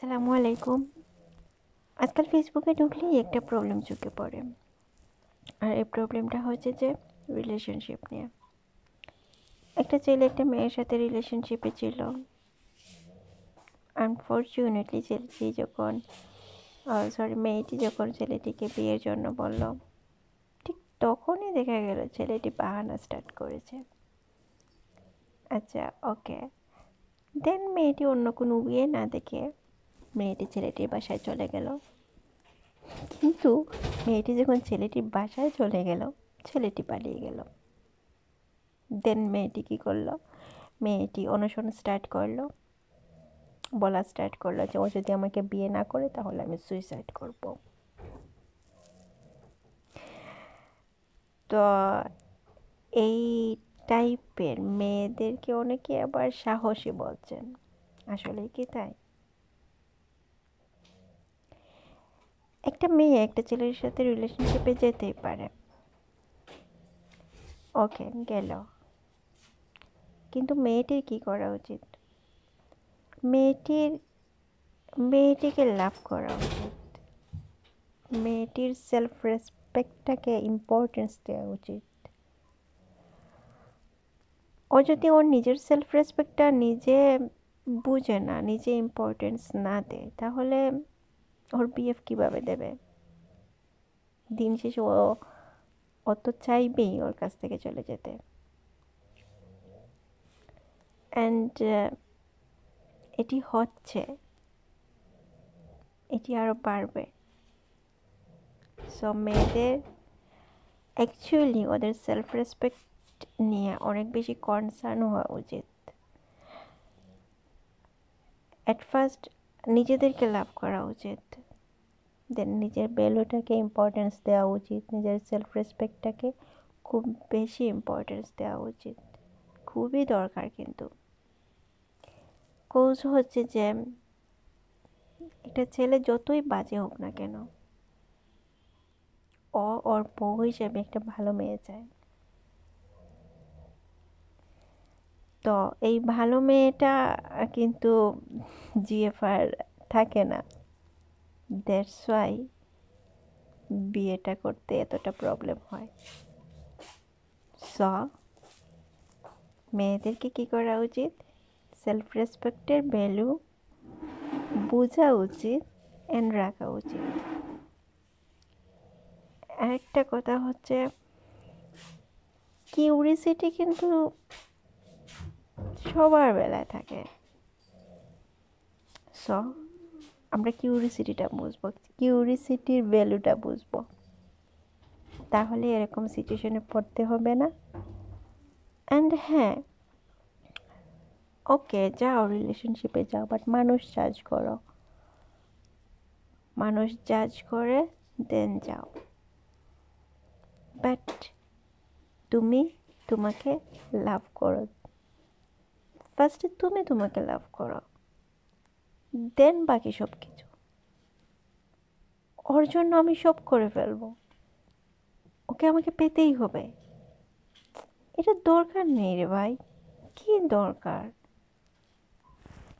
আসসালামু আলাইকুম। আজকাল ফেসবুকে ঢুকলেই একটা প্রবলেম চোখে পড়ে, আর এই প্রবলেমটা হচ্ছে যে রিলেশনশিপ নিয়ে। একটা ছেলে একটা মেয়ের সাথে রিলেশনশিপে ছিল। আনফর্চুনেটলি মেয়েটি যখন ছেলেটিকে বিয়ের জন্য বলল, ঠিক তখনই দেখা গেল ছেলেটি বাহানা স্টার্ট করেছে। আচ্ছা, ওকে। দেন মেয়েটি অন্য কোনো বিয়ে না দেখে মেয়েটি ছেলেটির বাসায় চলে গেল। কিন্তু মেয়েটি যখন ছেলেটির বাসায় চলে গেল, ছেলেটি পালিয়ে গেল। দেন মেয়েটি কী করলো? মেয়েটি অনশন স্টার্ট করলো, বলা স্টার্ট করলো যে ও যদি আমাকে বিয়ে না করে তাহলে আমি সুইসাইড করব। তো এই টাইপের মেয়েদেরকে অনেকে আবার সাহসী বলছেন। আসলে কি তাই? একটা মেয়ে একটা ছেলের সাথে রিলেশনশিপে যেতেই পারে, ওকে গেল। কিন্তু মেয়েটির কি করা উচিত? মেয়েটিকে লাভ করা উচিত। মেয়েটির সেলফ রেসপেক্টটাকে ইম্পর্টেন্স দেওয়া উচিত। ও যদি ওর নিজের সেলফ রেসপেক্টটা নিজে বুঝে না, নিজে ইম্পর্টেন্স না দেয়, তাহলে ওর বিএফ কীভাবে দেবে? দিন শেষে ও তো চাইবেই ওর কাছ থেকে চলে যেতে। অ্যান্ড এটি হচ্ছে, এটি আরও বাড়বে। সো মেয়েদের অ্যাকচুয়ালি ওদের সেলফ রেসপেক্ট নিয়ে অনেক বেশি কনসার্ন হওয়া উচিত। অ্যাট ফার্স্ট নিজেদেরকে লাভ করা উচিত, দেন নিজের ভ্যালুটাকে ইম্পর্টেন্স দেওয়া উচিত, নিজের সেলফ রেসপেক্টটাকে খুব বেশি ইম্পর্টেন্স দেওয়া উচিত, খুবই দরকার। কিন্তু কোজ হচ্ছে যে একটা ছেলে যতই বাজে হোক না কেন, ওর বউ হিসেবে একটা ভালো মেয়ে চায়। তো এই ভালো মেয়েটা কিন্তু জিএফআর থাকে না। দ্যাটস ওয়াই বিয়েটা করতে এতটা প্রবলেম হয়। সো মেয়েদেরকে কী করা উচিত? সেলফ রেসপেক্টের ভ্যালু বোঝা উচিত অ্যান্ড রাখা উচিত। আরেকটা কথা হচ্ছে, কিউরিসিটি কিন্তু সবার বেলায় থাকে। সো আমরা কিউরিসিটিটা বুঝবো, কিউরিসিটির ভ্যালুটা বুঝবো, তাহলে এরকম সিচুয়েশনে পড়তে হবে না। অ্যান্ড হ্যাঁ, ওকে যাও, রিলেশনশিপে যাও, বাট মানুষ জাজ করো, মানুষ জাজ করে দেন যাও। বাট তুমি তোমাকে লাভ করো, ফার্স্টে তুমি তোমাকে লাভ করো, দেন বাকি সব কিছু। ওর জন্য আমি সব করে ফেলবো, ওকে আমাকে পেতেই হবে, এটা দরকার নেই রে ভাই। কি দরকার?